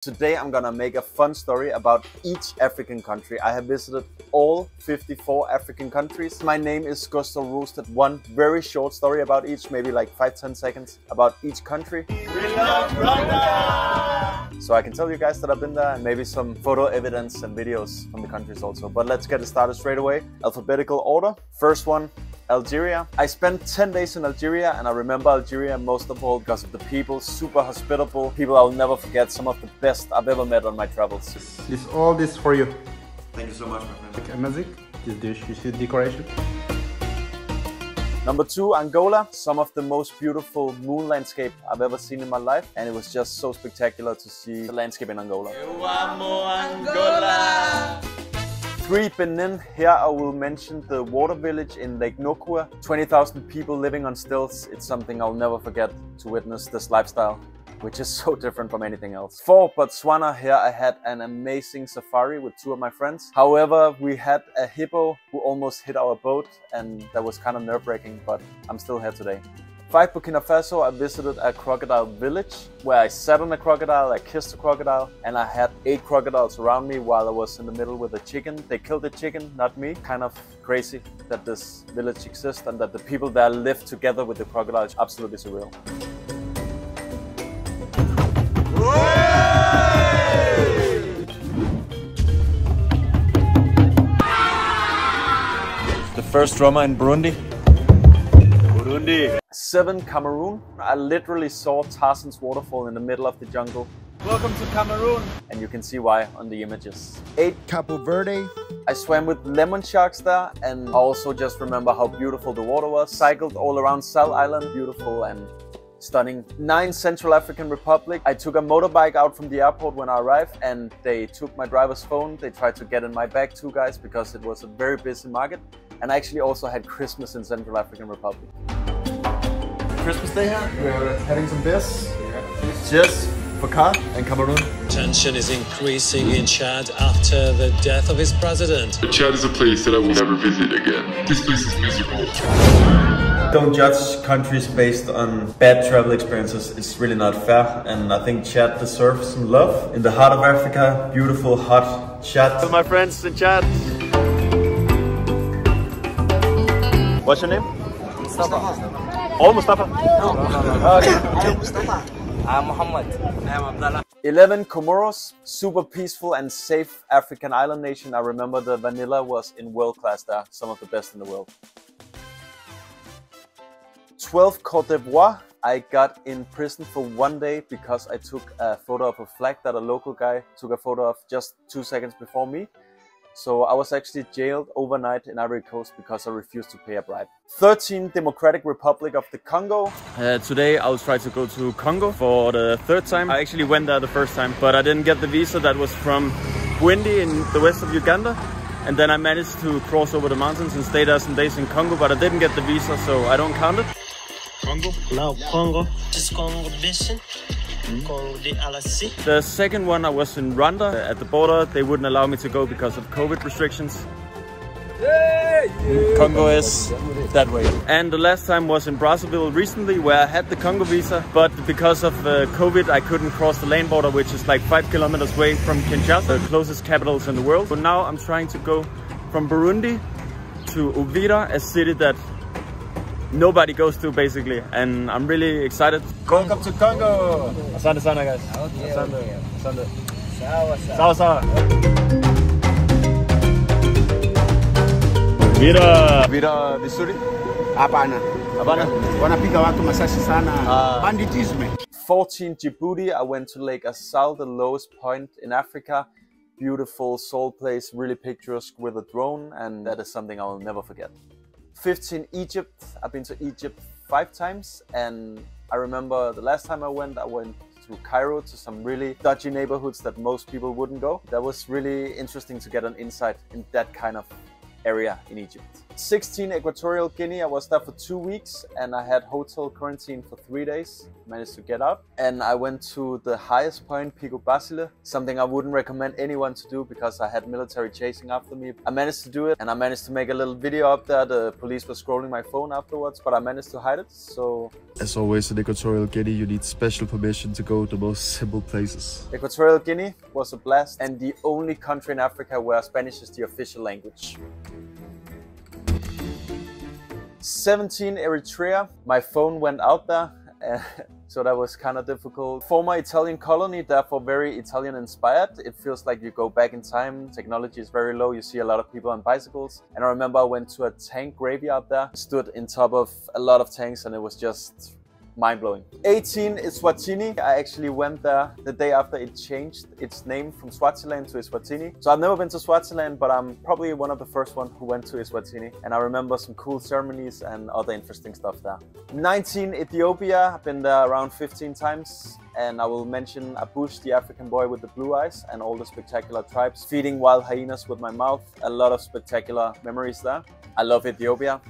Today I'm gonna make a fun story about each African country. I have visited all 54 African countries. My name is Gustav Roosted. One very short story about each, maybe like 5-10 seconds about each country. We love Rwanda! So I can tell you guys that I've been there and maybe some photo evidence and videos from the countries also. But let's get it started straight away. Alphabetical order. First one, Algeria. I spent 10 days in Algeria and I remember Algeria most of all because of the people, super hospitable. People I'll never forget, some of the best I've ever met on my travels. All this for you. Thank you so much, my friend. Amazing. This dish, you see the decoration. Number 2, Angola. Some of the most beautiful moon landscape I've ever seen in my life. And it was just so spectacular to see the landscape in Angola. Eu amo Angola! 3, Benin. Here I will mention the water village in Lake Nokua. 20,000 people living on stilts. It's something I'll never forget to witness this lifestyle, which is so different from anything else. 4, Botswana. Here I had an amazing safari with 2 of my friends. However, we had a hippo who almost hit our boat and that was kind of nerve-wracking, but I'm still here today. 5, Burkina Faso. I visited a crocodile village where I sat on a crocodile, I kissed a crocodile, and I had 8 crocodiles around me while I was in the middle with a chicken. They killed the chicken, not me. Kind of crazy that this village exists and that the people there live together with the crocodiles. Absolutely surreal. The first drummer in Burundi. 7, Cameroon. I literally saw Tarzan's waterfall in the middle of the jungle. Welcome to Cameroon! And you can see why on the images. 8, Cabo Verde. I swam with lemon sharks there and I also just remember how beautiful the water was. Cycled all around Sal Island, beautiful and stunning. 9, Central African Republic. I took a motorbike out from the airport when I arrived and they took my driver's phone. They tried to get in my bag too, guys, because it was a very busy market. And I actually also had Christmas in Central African Republic. Christmas Day here. We're having some beers. Cheers for Car and Cameroon. Tension is increasing in Chad after the death of his president. Chad is a place that I will never visit again. This place is miserable. Don't judge countries based on bad travel experiences. It's really not fair. And I think Chad deserves some love. In the heart of Africa, beautiful, hot Chad. So my friends in Chad. What's your name? Mustafa. Oh, Mustafa? No. Okay. I'm Mustafa. I'm Muhammad. I'm Abdallah. 11, Comoros. Super peaceful and safe African island nation. I remember the vanilla was in world class there. Some of the best in the world. 12, Côte d'Ivoire. I got in prison for 1 day because I took a photo of a flag that a local guy took a photo of just 2 seconds before me. So I was actually jailed overnight in Ivory Coast because I refused to pay a bribe. 13, Democratic Republic of the Congo. Today I'll try to go to Congo for the 3rd time. I actually went there the first time, but I didn't get the visa that was from GUINEA in the west of Uganda. And then I managed to cross over the mountains and stay there some days in Congo, but I didn't get the visa, so I don't count it. Congo? Now Congo. This Congo Basin. The second one I was in Rwanda. At the border they wouldn't allow me to go because of COVID restrictions. Congo is that way. And the last time was in Brazzaville recently where I had the Congo visa, but because of COVID I couldn't cross the land border, which is like 5 kilometers away from Kinshasa, the closest capitals in the world. So now I'm trying to go from Burundi to Uvira, a city that nobody goes to basically, and I'm really excited. Welcome to Congo! Asante sana guys. Asante. Sawa sawa. Vira vizuri? Hapana. Wanapiga watu masasi sana. Banditisme. 14, Djibouti. I went to Lake Assal, the lowest point in Africa. Beautiful soul place, really picturesque with a drone, and that is something I will never forget. 15, Egypt. I've been to Egypt 5 times and I remember the last time I went to Cairo, to some really dodgy neighborhoods that most people wouldn't go. That was really interesting to get an insight in that kind of area in Egypt. 16, Equatorial Guinea. I was there for 2 weeks and I had hotel quarantine for 3 days. Managed to get out. And I went to the highest point, Pico Basile, something I wouldn't recommend anyone to do because I had military chasing after me. I managed to do it and I managed to make a little video up there. The police were scrolling my phone afterwards, but I managed to hide it, so... As always in Equatorial Guinea, you need special permission to go to the most simple places. Equatorial Guinea was a blast and the only country in Africa where Spanish is the official language. 17, Eritrea. My phone went out there, so that was kind of difficult. Former Italian colony, therefore very Italian inspired. It feels like you go back in time. Technology is very low. You see a lot of people on bicycles. And I remember I went to a tank graveyard there, stood in top of a lot of tanks, and it was just mind-blowing. 18, Eswatini. I actually went there the day after it changed its name from Swaziland to Eswatini. So I've never been to Swaziland, but I'm probably one of the first one who went to Eswatini. And I remember some cool ceremonies and other interesting stuff there. 19, Ethiopia. I've been there around 15 times. And I will mention Abush, the African boy with the blue eyes, and all the spectacular tribes feeding wild hyenas with my mouth. A lot of spectacular memories there. I love Ethiopia.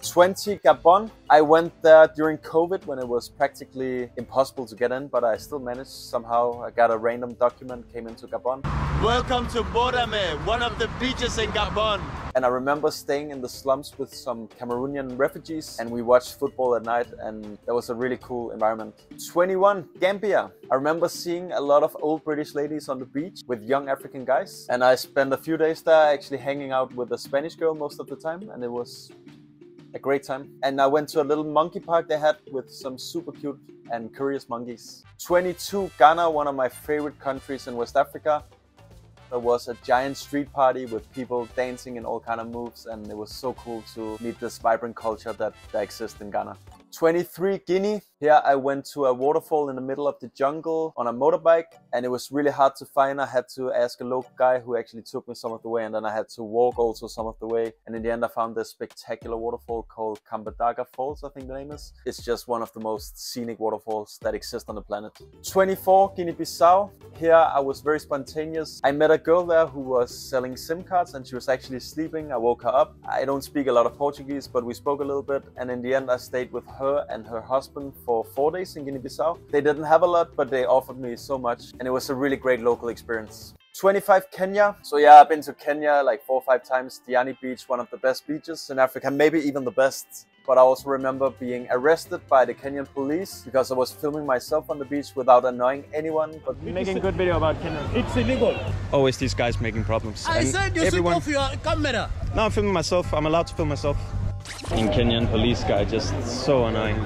20, Gabon. I went there during COVID when it was practically impossible to get in, but I still managed somehow. I got a random document, came into Gabon. Welcome to Borame, one of the beaches in Gabon. And I remember staying in the slums with some Cameroonian refugees and we watched football at night and that was a really cool environment. 21, Gambia. I remember seeing a lot of old British ladies on the beach with young African guys. And I spent a few days there actually hanging out with a Spanish girl most of the time and it was a great time. And I went to a little monkey park they had with some super cute and curious monkeys. 22, Ghana, one of my favorite countries in West Africa. There was a giant street party with people dancing in all kind of moves and it was so cool to meet this vibrant culture that exists in Ghana. 23, Guinea. Here I went to a waterfall in the middle of the jungle on a motorbike and it was really hard to find. I had to ask a local guy who actually took me some of the way and then I had to walk also some of the way. And in the end I found this spectacular waterfall called Kambadaga Falls, I think the name is. It's just one of the most scenic waterfalls that exist on the planet. 24, Guinea-Bissau. Here I was very spontaneous. I met a girl there who was selling SIM cards and she was actually sleeping. I woke her up. I don't speak a lot of Portuguese, but we spoke a little bit. And in the end I stayed with her and her husband for 4 days in Guinea-Bissau. They didn't have a lot, but they offered me so much and it was a really great local experience. 25, Kenya. So yeah, I've been to Kenya like 4 or 5 times. Diani Beach, one of the best beaches in Africa, maybe even the best. But I also remember being arrested by the Kenyan police because I was filming myself on the beach without annoying anyone. But Making a good video about Kenya. It's illegal. Always these guys making problems. I said you should off your camera. No, I'm filming myself. I'm allowed to film myself. In Kenyan police guy, just so annoying.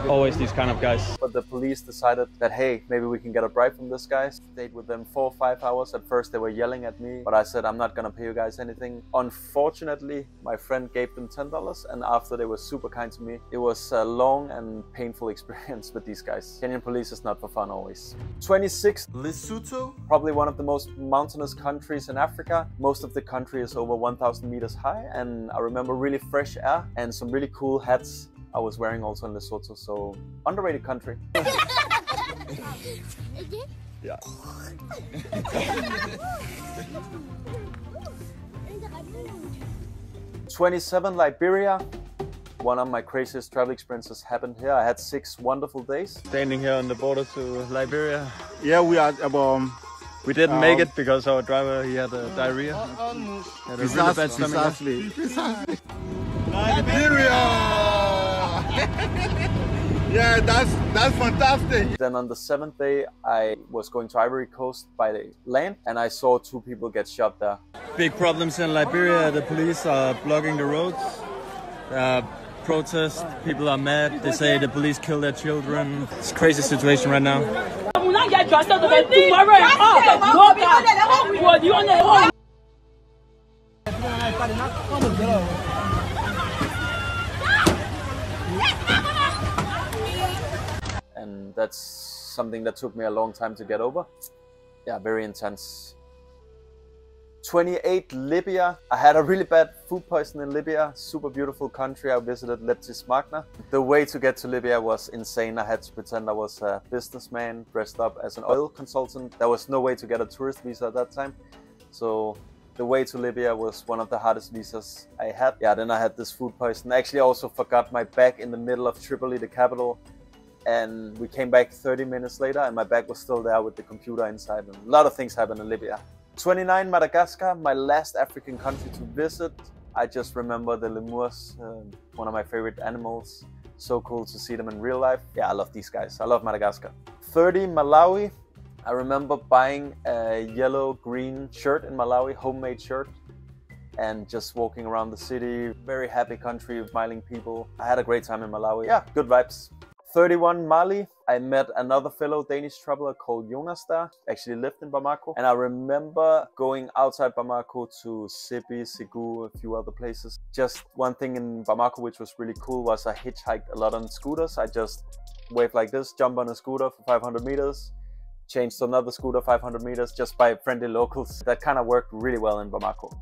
Always these kind of guys. But the police decided that, hey, maybe we can get a bribe from this guy. Stayed with them 4 or 5 hours. At first they were yelling at me, but I said, I'm not gonna pay you guys anything. Unfortunately, my friend gave them $10 and after they were super kind to me. It was a long and painful experience with these guys. Kenyan police is not for fun always. 26, Lesotho. Probably one of the most mountainous countries in Africa. Most of the country is over 1,000 meters high and I remember really fresh air and some really cool hats I was wearing also in Lesotho, so underrated country. Yeah. 27, Liberia. One of my craziest travel experiences happened here. I had 6 wonderful days. Standing here on the border to Liberia. Yeah, we are We didn't make it because our driver, he had diarrhea. Had a really bad stomach. Liberia! Yeah, that's fantastic. Then on the 7th day, I was going to Ivory Coast by the land and I saw 2 people get shot there. Big problems in Liberia. The police are blocking the roads. Protest. People are mad. They say the police kill their children. It's a crazy situation right now. And that's something that took me a long time to get over. Yeah, very intense. 28, Libya. I had a really bad food poisoning in Libya. Super beautiful country. I visited Leptis Magna. The way to get to Libya was insane. I had to pretend I was a businessman dressed up as an oil consultant. There was no way to get a tourist visa at that time. So The way to Libya was one of the hardest visas I had. Yeah, then I had this food poison. I actually also forgot my bag in the middle of Tripoli, the capital. And we came back 30 minutes later and my bag was still there with the computer inside. And a lot of things happened in Libya. 29, Madagascar, my last African country to visit. I just remember the lemurs, one of my favorite animals. So cool to see them in real life. Yeah, I love these guys. I love Madagascar. 30, Malawi. I remember buying a yellow-green shirt in Malawi, homemade shirt, and just walking around the city. Very happy country, smiling people. I had a great time in Malawi. Yeah, good vibes. 31, Mali. I met another fellow Danish traveler called Jonas there. Actually lived in Bamako. And I remember going outside Bamako to Sibi, Ségou, a few other places. Just one thing in Bamako which was really cool was I hitchhiked a lot on scooters. I just wave like this, jump on a scooter for 500 meters, change to another scooter 500 meters just by friendly locals. That kind of worked really well in Bamako.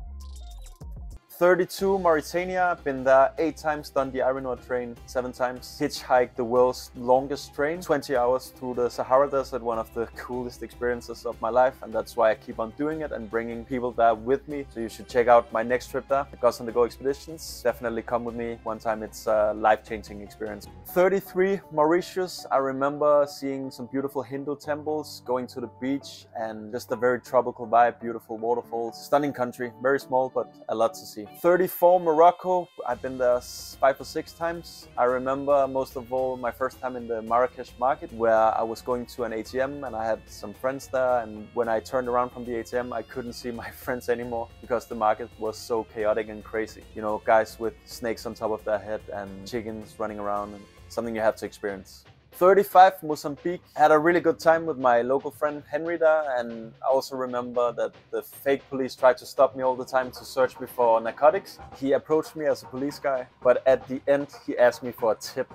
32, Mauritania. Been there 8 times, done the Iron Ore train 7 times. Hitchhiked the world's longest train, 20 hours through the Sahara Desert, one of the coolest experiences of my life. And that's why I keep on doing it and bringing people there with me. So you should check out my next trip there, the Goss on the Go expeditions. Definitely come with me one time. It's a life-changing experience. 33, Mauritius. I remember seeing some beautiful Hindu temples, going to the beach, and just a very tropical vibe, beautiful waterfalls. Stunning country, very small, but a lot to see. 34, Morocco. I've been there 5 or 6 times. I remember most of all my first time in the Marrakesh market, where I was going to an ATM and I had some friends there, and when I turned around from the ATM I couldn't see my friends anymore because the market was so chaotic and crazy. You know, guys with snakes on top of their head and chickens running around, and something you have to experience. 35, Mozambique. Had a really good time with my local friend Henry there, and I also remember that the fake police tried to stop me all the time to search me for narcotics. He approached me as a police guy, but at the end he asked me for a tip,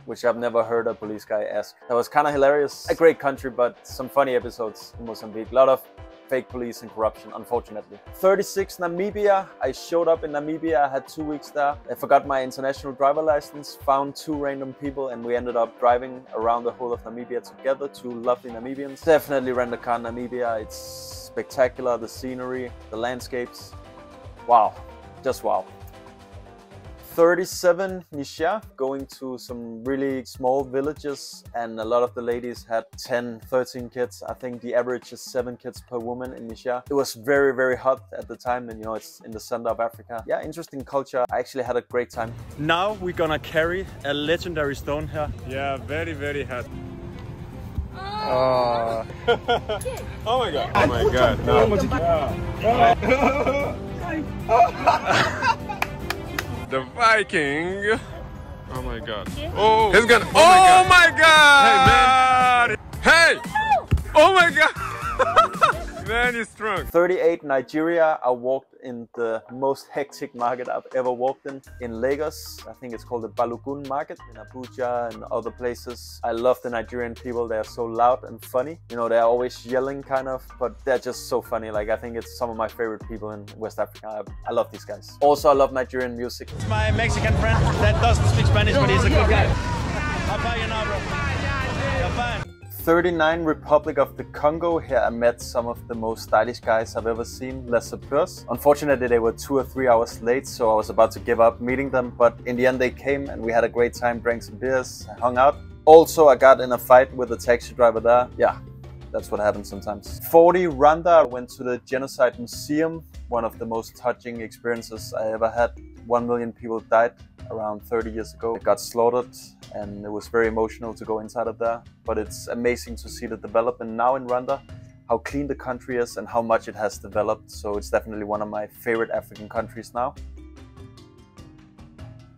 which I've never heard a police guy ask. That was kind of hilarious. A great country, but some funny episodes in Mozambique. A lot of fake police and corruption, unfortunately. 36, Namibia. I showed up in Namibia, I had 2 weeks there. I forgot my international driver license, found 2 random people, and we ended up driving around the whole of Namibia together, 2 lovely Namibians. Definitely rent a car in Namibia. It's spectacular, the scenery, the landscapes. Wow, just wow. 37, Niger, going to some really small villages, and a lot of the ladies had 10, 13 kids. I think the average is 7 kids per woman in Niger. It was very, very hot at the time, and you know, it's in the center of Africa. Yeah, interesting culture. I actually had a great time. Now we're gonna carry a legendary stone here. Yeah, very, very hot. Oh, Oh my god. Oh my god. No. The Viking. Oh my god. Oh, he's gonna. Oh my god. Hey, man. Hey. Oh my god. Man, he's strong. 38, Nigeria. I walked in the most hectic market I've ever walked in Lagos. I think it's called the Balogun market, in Abuja and other places. I love the Nigerian people. They're so loud and funny. You know, they're always yelling kind of, but they're just so funny. Like, I think it's some of my favorite people in West Africa. I love these guys. Also, I love Nigerian music. It's my Mexican friend that doesn't speak Spanish, but he's a good guy. How far you now, bro? You're fine. 39, Republic of the Congo. Here I met some of the most stylish guys I've ever seen, Les Sapeurs. Unfortunately, they were 2 or 3 hours late, so I was about to give up meeting them, but in the end they came and we had a great time, drank some beers, hung out. Also, I got in a fight with a taxi driver there. Yeah, that's what happens sometimes. 40, Rwanda. I went to the Genocide Museum, one of the most touching experiences I ever had. 1 million people died around 30 years ago. It got slaughtered, and it was very emotional to go inside of there. But it's amazing to see the development now in Rwanda, how clean the country is and how much it has developed. So it's definitely one of my favorite African countries now.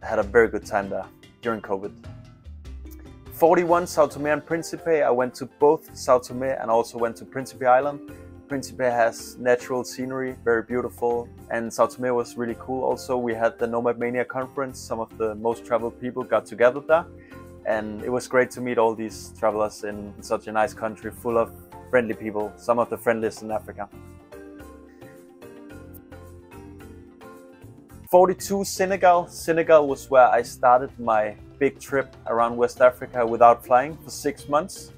I had a very good time there during COVID. 41, Sao Tome and Principe. I went to both Sao Tome and also went to Principe Island. Principe has natural scenery, very beautiful, and Sao Tome was really cool. Also, we had the Nomad Mania conference. Some of the most traveled people got together there, and it was great to meet all these travelers in such a nice country full of friendly people, some of the friendliest in Africa. 42, Senegal. Senegal was where I started my big trip around West Africa without flying for 6 months.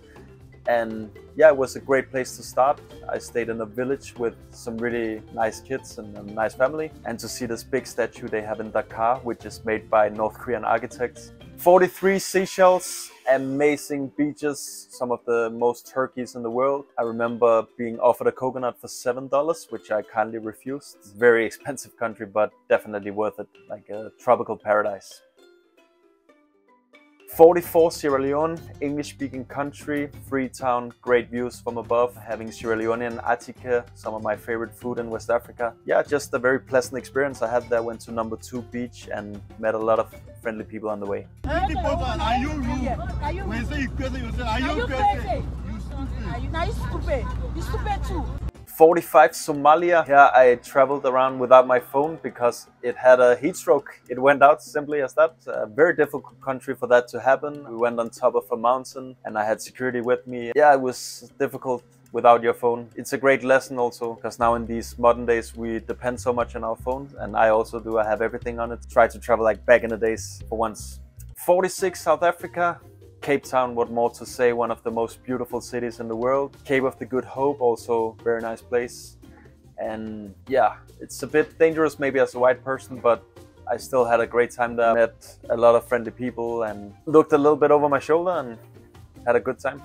And yeah, it was a great place to start. I stayed in a village with some really nice kids and a nice family. And to see this big statue they have in Dakar, which is made by North Korean architects. 43 Seychelles, amazing beaches, some of the most turkeys in the world. I remember being offered a coconut for $7, which I kindly refused. It's a very expensive country, but definitely worth it, like a tropical paradise. 44 Sierra Leone, English-speaking country, free town, great views from above, having Sierra Leone and atike, some of my favorite food in West Africa. Yeah, just a very pleasant experience I had there. Went to number 2 beach and met a lot of friendly people on the way. Are you stupid? 45 Somalia. Here I traveled around without my phone because it had a heat stroke. It went out, simply as that. A very difficult country for that to happen. We went on top of a mountain and I had security with me. Yeah, it was difficult without your phone. It's a great lesson also, because now in these modern days we depend so much on our phones, and I also do. I have everything on it. Try to travel like back in the days for once. 46 South Africa. Cape Town, what more to say, one of the most beautiful cities in the world. Cape of the Good Hope, also very nice place. And yeah, it's a bit dangerous maybe as a white person, but I still had a great time there. Met a lot of friendly people and looked a little bit over my shoulder and had a good time.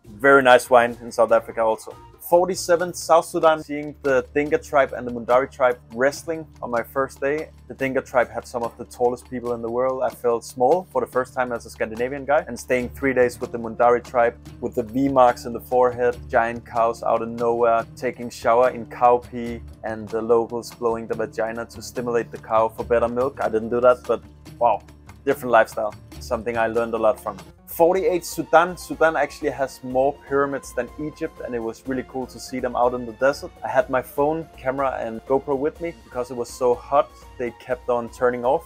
Very nice wine in South Africa also. 47 South Sudan, seeing the Dinka tribe and the Mundari tribe wrestling on my first day. The Dinka tribe had some of the tallest people in the world. I felt small for the first time as a Scandinavian guy, and staying 3 days with the Mundari tribe with the V marks in the forehead, giant cows out of nowhere, taking shower in cow pee, and the locals blowing the vagina to stimulate the cow for better milk. I didn't do that, but wow, different lifestyle. Something I learned a lot from. 48 Sudan. Sudan actually has more pyramids than Egypt, and it was really cool to see them out in the desert. I had my phone, camera and GoPro with me because it was so hot they kept on turning off.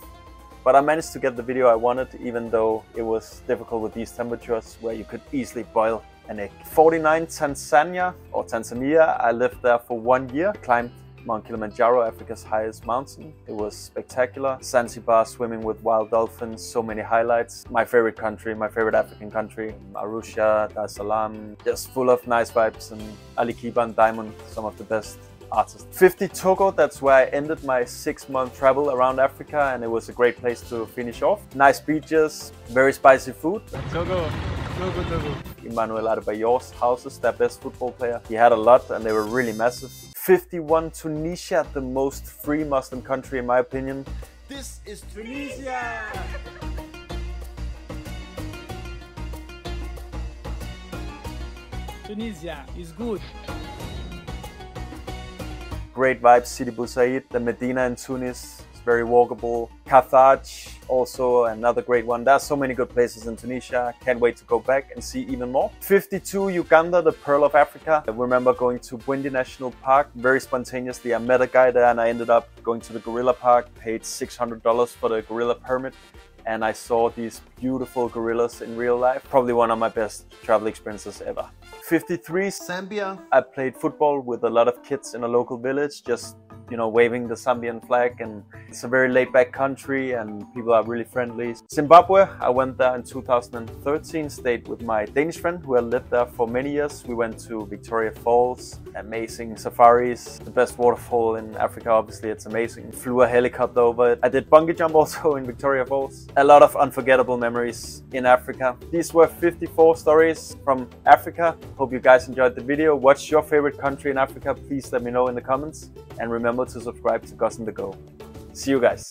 But I managed to get the video I wanted, even though it was difficult with these temperatures where you could easily boil an egg. 49 Tanzania, or Tanzania. I lived there for 1 year, climbed Mount Kilimanjaro, Africa's highest mountain. It was spectacular. Zanzibar, swimming with wild dolphins, so many highlights. My favorite country, my favorite African country. Arusha, Dar es Salaam, just full of nice vibes. And Ali Kiba and Diamond, some of the best artists. 50 Togo, that's where I ended my 6-month travel around Africa, and it was a great place to finish off. Nice beaches, very spicy food. Togo. Emmanuel Adebayor's houses, their best football player. He had a lot and they were really massive. 51 Tunisia, the most free Muslim country in my opinion. This is Tunisia! Tunisia is good. Great vibes, Sidi Bou Said, the Medina in Tunis. Very walkable. Carthage, also another great one. There's so many good places in Tunisia. Can't wait to go back and see even more. 52 Uganda, the Pearl of Africa. I remember going to Bwindi National Park very spontaneously. I met a guy there and I ended up going to the gorilla park, paid $600 for the gorilla permit, and I saw these beautiful gorillas in real life. Probably one of my best travel experiences ever. 53 Zambia. I played football with a lot of kids in a local village, just waving the Zambian flag, and it's a very laid-back country and people are really friendly. Zimbabwe, I went there in 2013, stayed with my Danish friend who had lived there for many years. We went to Victoria Falls, amazing safaris, the best waterfall in Africa, obviously, it's amazing. Flew a helicopter over it. I did bungee jump also in Victoria Falls. A lot of unforgettable memories in Africa. These were 54 stories from Africa. Hope you guys enjoyed the video. What's your favorite country in Africa? Please let me know in the comments. And remember to subscribe to Gus and the Go. See you guys.